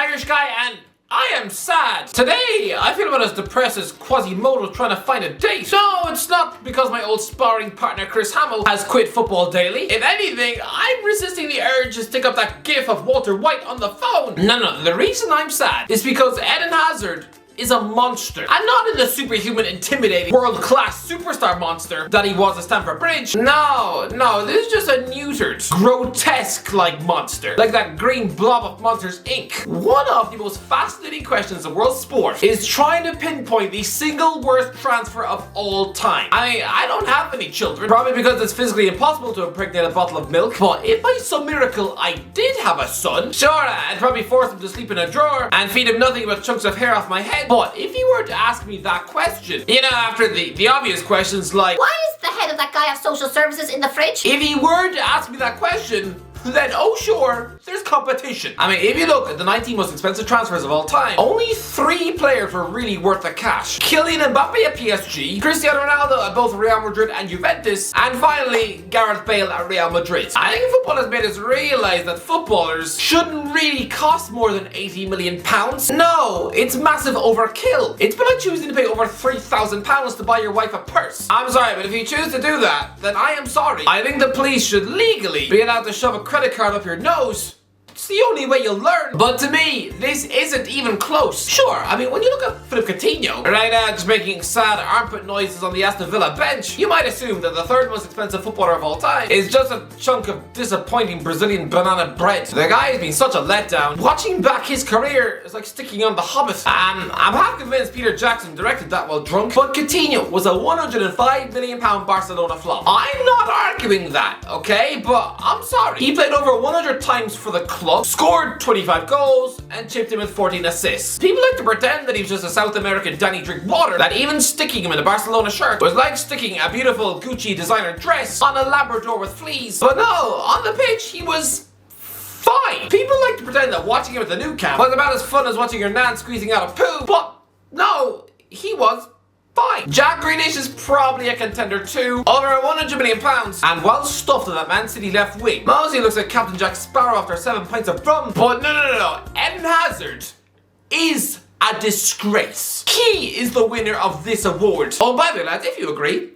Irish guy and I am sad. Today, I feel about as depressed as Quasimodo trying to find a date. No, it's not because my old sparring partner Chris Hamill has quit football daily. If anything, I'm resisting the urge to stick up that gif of Walter White on the phone. No, the reason I'm sad is because Eden Hazard is a monster. And not in the superhuman, intimidating, world-class superstar monster that he was at Stamford Bridge. No, this is just a neutered, grotesque-like monster. Like that green blob of Monsters, Inc. One of the most fascinating questions of world sport is trying to pinpoint the single worst transfer of all time. I mean, I don't have any children, probably because it's physically impossible to impregnate a bottle of milk, but if by some miracle I did have a son, sure, I'd probably force him to sleep in a drawer and feed him nothing but chunks of hair off my head. But if you were to ask me that question, you know, after the obvious questions like, why is the head of that guy of social services in the fridge? If you were to ask me that question, then oh sure, there's competition. I mean, if you look at the 19 most expensive transfers of all time, only 3 players were really worth the cash. Kylian Mbappe at PSG, Cristiano Ronaldo at both Real Madrid and Juventus, and finally, Gareth Bale at Real Madrid. I think football has made us realise that footballers shouldn't really cost more than £80 million. No, it's massive overkill. It's been like choosing to pay over £3,000 to buy your wife a purse. I'm sorry, but if you choose to do that, then I am sorry. I think the police should legally be allowed to shove a credit card up your nose. It's the only way you'll learn. But to me, this isn't even close. Sure, I mean, when you look at Philip Coutinho, right now just making sad armpit noises on the Aston Villa bench, you might assume that the 3rd most expensive footballer of all time is just a chunk of disappointing Brazilian banana bread. The guy has been such a letdown. Watching back his career is like sticking on The Hobbit. I'm half convinced Peter Jackson directed that while drunk, but Coutinho was a £105 million Barcelona flop. I'm not arguing that, okay? But I'm sorry. He played over 100 times for the club, scored 25 goals, and chipped in with 14 assists. People like to pretend that he was just a South American Danny Drinkwater, that even sticking him in a Barcelona shirt was like sticking a beautiful Gucci designer dress on a Labrador with fleas. But no, on the pitch, he was fine. People like to pretend that watching him at the Nou Camp was about as fun as watching your nan squeezing out a poo, but no, he was fine. Jack Grealish is probably a contender too, over £100 million, and well stuffed on that Man City left wing. Mostly looks like Captain Jack Sparrow after 7 pints of rum. But no. Eden Hazard is a disgrace. He is the winner of this award. Oh, by the way, lads, if you agree,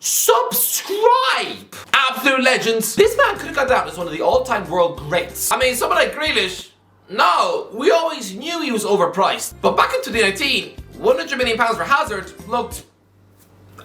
subscribe! Absolute legends. This man could have gone down as one of the all-time world greats. I mean, someone like Grealish, no, we always knew he was overpriced. But back in 2019, £100 million for Hazard looked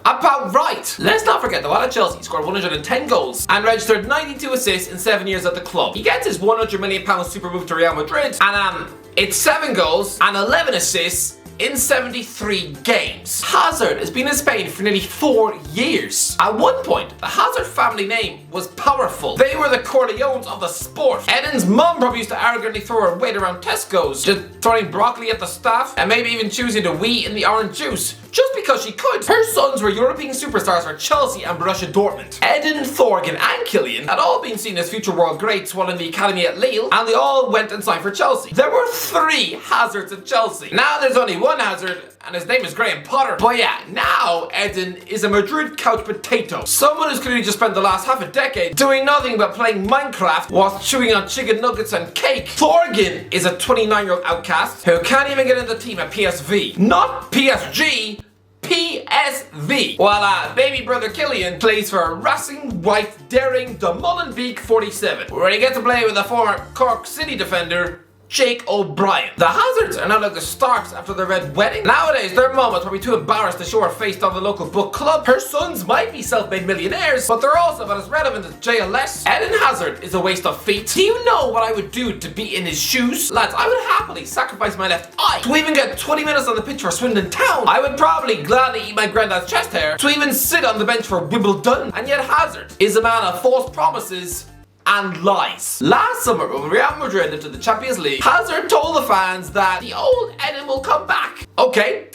about right. Let's not forget that while at Chelsea he scored 110 goals and registered 92 assists in 7 years at the club. He gets his £100 million super move to Real Madrid and it's 7 goals and 11 assists in 73 games. Hazard has been in Spain for nearly 4 years. At one point, the Hazard family name was powerful. They were the Corleones of the sport. Eden's mum probably used to arrogantly throw her weight around Tesco's, just throwing broccoli at the staff and maybe even choosing to wee in the orange juice, just because she could. Her sons were European superstars for Chelsea and Borussia Dortmund. Eden, Thorgan and Kylian had all been seen as future world greats while in the academy at Lille, and they all went and signed for Chelsea. There were 3 Hazards at Chelsea. Now there's only one Hazard, and his name is Graham Potter. But yeah, now Eden is a Madrid couch potato. Someone who's clearly just spent the last half a decade doing nothing but playing Minecraft whilst chewing on chicken nuggets and cake. Thorgan is a 29-year-old outcast who can't even get in the team at PSV. Not PSG, PSV. While baby brother Kylian plays for Racing White Daring de Molenbeek 47, where he gets to play with a former Cork City defender, Jake O'Brien. The Hazards are now like the Starks after their red wedding. Nowadays, their mum is probably too embarrassed to show her face down the local book club. Her sons might be self-made millionaires, but they're also about as relevant as JLS. Eden Hazard is a waste of feet. Do you know what I would do to be in his shoes? Lads, I would happily sacrifice my left eye to even get 20 minutes on the pitch for Swindon Town. I would probably gladly eat my granddad's chest hair to even sit on the bench for Wimbledon. And yet Hazard is a man of false promises and lies. Last summer, when Real Madrid entered the Champions League, Hazard told the fans that the old Eden will come back. Okay,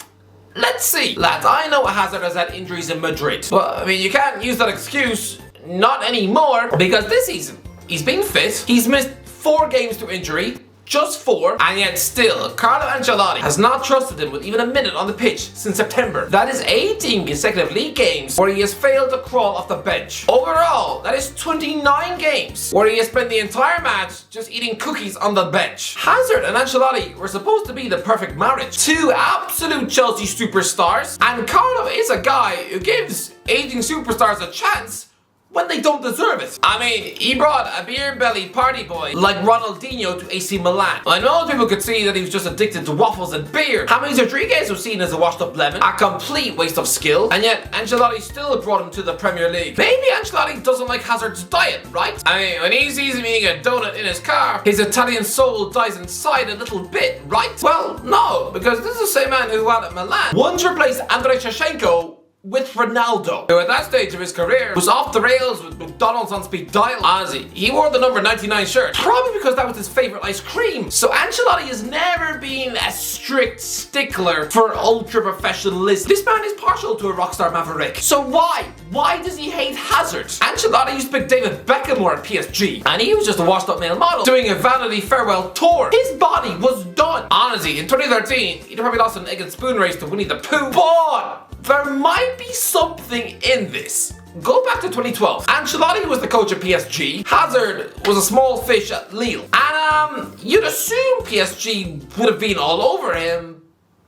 let's see. Lads, I know Hazard has had injuries in Madrid, but I mean, you can't use that excuse, not anymore, because this season, he's been fit, he's missed 4 games to injury, just 4, and yet still, Carlo Ancelotti has not trusted him with even a minute on the pitch since September. That is 18 consecutive league games where he has failed to crawl off the bench. Overall, that is 29 games where he has spent the entire match just eating cookies on the bench. Hazard and Ancelotti were supposed to be the perfect marriage. 2 absolute Chelsea superstars, and Carlo is a guy who gives aging superstars a chance when they don't deserve it. I mean, he brought a beer-bellied party boy like Ronaldinho to AC Milan. I know people could see that he was just addicted to waffles and beer. James Rodriguez was seen as a washed-up lemon, a complete waste of skill, and yet Ancelotti still brought him to the Premier League. Maybe Ancelotti doesn't like Hazard's diet, right? I mean, when he sees him eating a donut in his car, his Italian soul dies inside a little bit, right? Well, no, because this is the same man who had at Milan once replaced Andrei Shevchenko with Ronaldo, who at that stage of his career was off the rails with McDonald's on speed dial. Honestly, he wore the number 99 shirt, probably because that was his favourite ice cream. So Ancelotti has never been a strict stickler for ultra professionalism. This man is partial to a rockstar maverick. So why? Why does he hate Hazard? Ancelotti used to pick David Beckham more at PSG, and he was just a washed up male model doing a vanity farewell tour. His body was done. Honestly, in 2013, he'd probably lost an egg and spoon race to Winnie the Pooh. But there might be something in this. Go back to 2012. Ancelotti was the coach of PSG. Hazard was a small fish at Lille. And you'd assume PSG would have been all over him,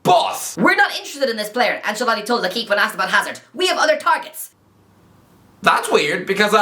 but We're not interested in this player, Ancelotti told L'Equipe when asked about Hazard. We have other targets. that's weird because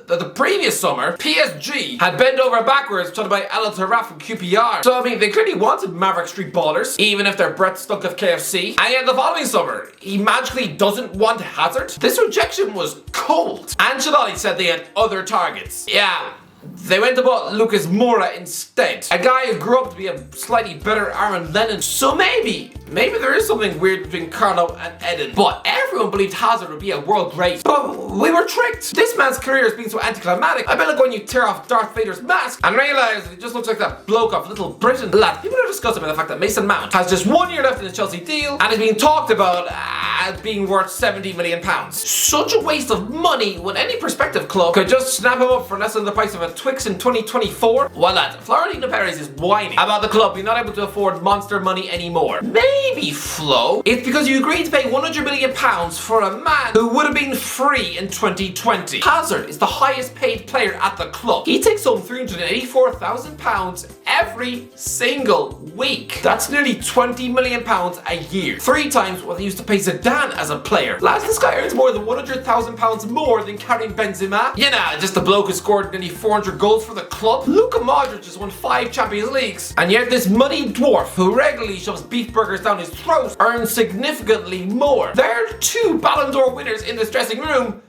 the previous summer, PSG had bent over backwards trying to buy El Taraf from QPR. So I mean, they clearly wanted Maverick Street ballers, even if their breath stunk of KFC. And yet the following summer, he magically doesn't want Hazard. This rejection was cold. Ancelotti said they had other targets. Yeah. They went about Lucas Moura instead, a guy who grew up to be a slightly better Aaron Lennon. So maybe there is something weird between Carlo and Eden. But everyone believed Hazard would be a world great. But we were tricked. This man's career has been so anticlimactic. I bet like when you tear off Darth Vader's mask and realize it just looks like that bloke off Little Britain. Lad, people are disgusted by the fact that Mason Mount has just 1 year left in the Chelsea deal and is being talked about as being worth £70 million. Such a waste of money when any prospective club could just snap him up for less than the price of a Twix in 2024. Well, lad, Florentino Perez is whining about the club being not able to afford monster money anymore. Maybe, Flo, it's because you agreed to pay £100 million for a man who would have been free in 2020. Hazard is the highest paid player at the club. He takes home £384,000 every single week. That's nearly £20 million a year. 3 times what they used to pay Zidane as a player. Lads, this guy earns more than £100,000 more than Karim Benzema. You know, just the bloke who scored nearly 400 goals for the club. Luka Modric has won 5 Champions Leagues. And yet this muddy dwarf who regularly shoves beef burgers down his throat earns significantly more. There are 2 Ballon d'Or winners in this dressing room,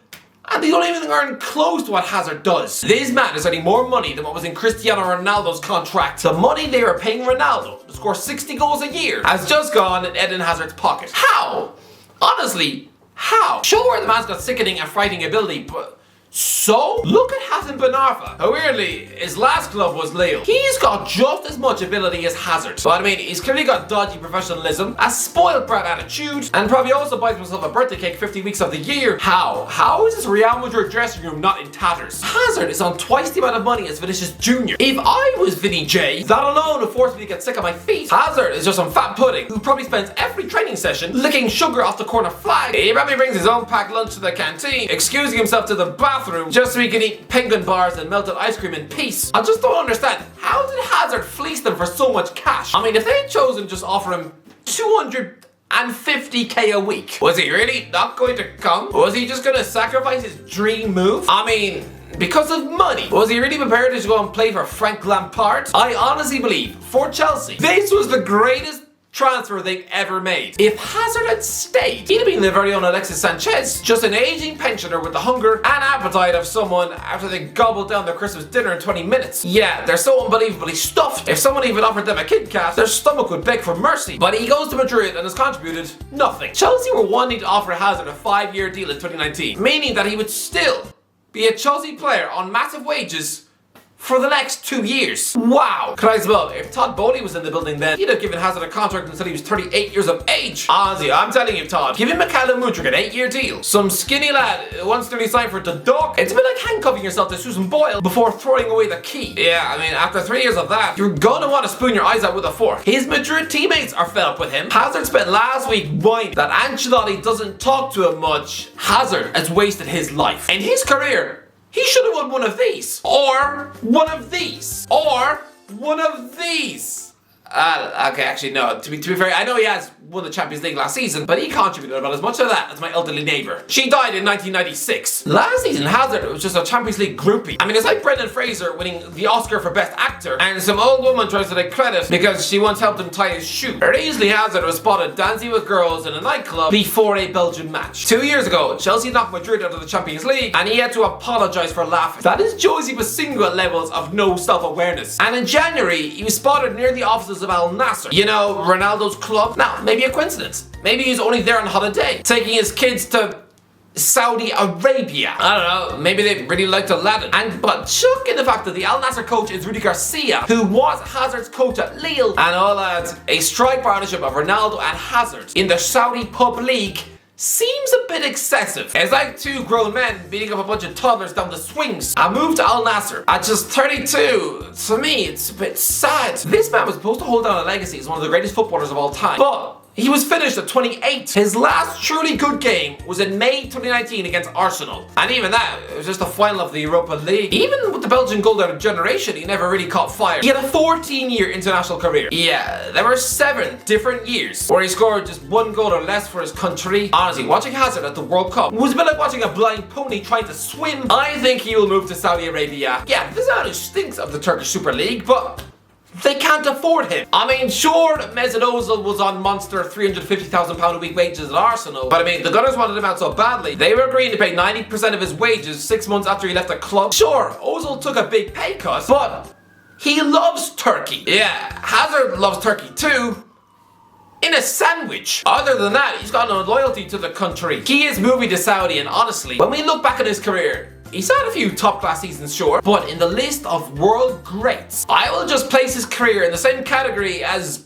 and they don't even earn close to what Hazard does. This man is earning more money than what was in Cristiano Ronaldo's contract. The money they were paying Ronaldo to score 60 goals a year has just gone in Eden Hazard's pocket. How? Honestly, how? Sure, the man's got sickening and frightening ability, but so? Look at Hassan Ben Arfa. How weirdly, his last club was Lille. He's got just as much ability as Hazard. But I mean, he's clearly got dodgy professionalism, a spoiled brat attitude, and probably also buys himself a birthday cake 50 weeks of the year. How? How is this Real Madrid dressing room not in tatters? Hazard is on twice the amount of money as Vinicius Jr. If I was Vinny J, that alone would force me to get sick of my feet. Hazard is just some fat pudding who probably spends every training session licking sugar off the corner flag. He probably brings his own packed lunch to the canteen, excusing himself to the bathroom just so he can eat penguin bars and melted ice cream in peace. I just don't understand. How did Hazard fleece them for so much cash? I mean, if they had chosen just offer him 250k a week, was he really not going to come? Was he just going to sacrifice his dream move? I mean, because of money. Was he really prepared to go and play for Frank Lampard? I honestly believe, for Chelsea, this was the greatest transfer they've ever made. If Hazard had stayed, he'd have been their very own Alexis Sanchez, just an aging pensioner with the hunger and appetite of someone after they gobbled down their Christmas dinner in 20 minutes. Yeah, they're so unbelievably stuffed. If someone even offered them a Kit Kat, their stomach would beg for mercy. But he goes to Madrid and has contributed nothing. Chelsea were wanting to offer Hazard a 5-year deal in 2019, meaning that he would still be a Chelsea player on massive wages for the next 2 years. Wow. Christ above, if Todd Bowley was in the building then, he'd have given Hazard a contract until he was 38 years of age. Honestly, I'm telling you, Todd, give him Mikhailo Mudryk an 8-year deal. Some skinny lad wants to resign for the dog. It's a bit like handcuffing yourself to Susan Boyle before throwing away the key. Yeah, I mean, after 3 years of that, you're gonna want to spoon your eyes out with a fork. His Madrid teammates are fed up with him. Hazard spent last week whining that Ancelotti doesn't talk to him much. Hazard has wasted his life. In his career, he should have won one of these. Or one of these. Or one of these. Okay, actually no, to be fair, I know he has won the Champions League last season, but he contributed about as much of that as my elderly neighbour. She died in 1996. Last season, Hazard was just a Champions League groupie. I mean, it's like Brendan Fraser winning the Oscar for Best Actor, and some old woman tries to take credit because she once helped him tie his shoe. Recently, Hazard was spotted dancing with girls in a nightclub before a Belgian match. 2 years ago, Chelsea knocked Madrid out of the Champions League, and he had to apologise for laughing. That is Josie Basinga levels of no self-awareness. And in January, he was spotted near the offices of Al Nassr. You know, Ronaldo's club? Now, maybe a coincidence. Maybe he's only there on holiday, taking his kids to Saudi Arabia. I don't know, maybe they really liked Aladdin. But chuck in the fact that the Al Nassr coach is Rudy Garcia, who was Hazard's coach at Lille, and all that, a strike partnership of Ronaldo and Hazard in the Saudi Pub League seems a bit excessive. It's like two grown men beating up a bunch of toddlers down the swings. I moved to Al Nassr at just 32. To me, it's a bit sad. This man was supposed to hold down a legacy as one of the greatest footballers of all time, but he was finished at 28. His last truly good game was in May 2019 against Arsenal. And even that, it was just the final of the Europa League. Even with the Belgian golden generation, he never really caught fire. He had a 14-year international career. Yeah, there were 7 different years where he scored just 1 goal or less for his country. Honestly, watching Hazard at the World Cup was a bit like watching a blind pony trying to swim. I think he will move to Saudi Arabia. Yeah, this man who stinks of the Turkish Super League, but they can't afford him. I mean, sure, Mesut Ozil was on monster £350,000 a week wages at Arsenal, but I mean, the Gunners wanted him out so badly, they were agreeing to pay 90% of his wages 6 months after he left the club. Sure, Ozil took a big pay cut, but he loves Turkey. Yeah, Hazard loves Turkey too, in a sandwich. Other than that, he's got no loyalty to the country. He is moving to Saudi, and honestly, when we look back at his career, he's had a few top-class seasons, sure, but in the list of world greats, I will just place his career in the same category as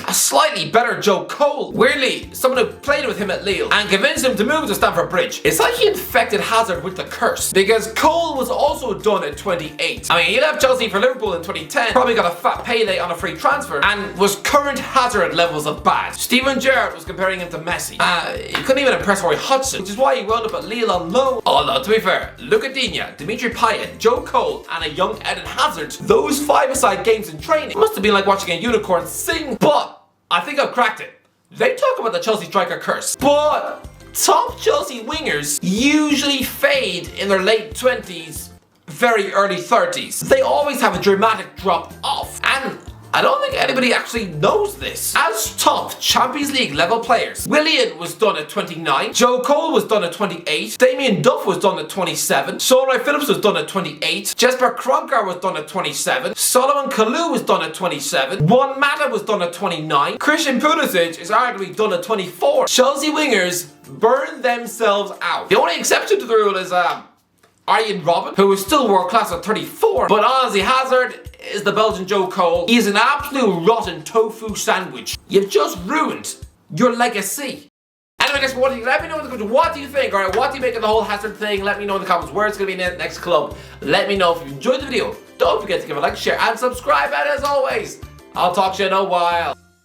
a slightly better Joe Cole. Weirdly, someone who played with him at Lille and convinced him to move to Stamford Bridge. It's like he infected Hazard with the curse, because Cole was also done at 28. I mean, he left Chelsea for Liverpool in 2010, probably got a fat payday on a free transfer, and was current Hazard levels of bad. Steven Gerrard was comparing him to Messi. He couldn't even impress Roy Hodgson, which is why he wound up at Lille on loan. Although, to be fair, Luca Digne, Dimitri Payet, Joe Cole, and a young Eden Hazard, those 5-a-side games in training must have been like watching a unicorn sing. But I think I've cracked it. They talk about the Chelsea striker curse, but top Chelsea wingers usually fade in their late 20s, very early 30s. They always have a dramatic drop off, and I don't think anybody actually knows this. As top Champions League level players, Willian was done at 29, Joe Cole was done at 28, Damien Duff was done at 27, Solroy Phillips was done at 28, Jesper Kroenke was done at 27, Solomon Kalou was done at 27, Juan Mata was done at 29, Christian Pulisic is arguably done at 24. Chelsea wingers burn themselves out. The only exception to the rule is Arjen Robben, who is still world class at 34, but honestly, Hazard is the Belgian Joe Cole. He is an absolute rotten tofu sandwich. You've just ruined your legacy. Anyway, guys, let me know in the comments, what do you think? Alright, what do you make of the whole Hazard thing? Let me know in the comments where it's going to be in the next club. Let me know if you enjoyed the video. Don't forget to give a like, share, and subscribe. And as always, I'll talk to you in a while.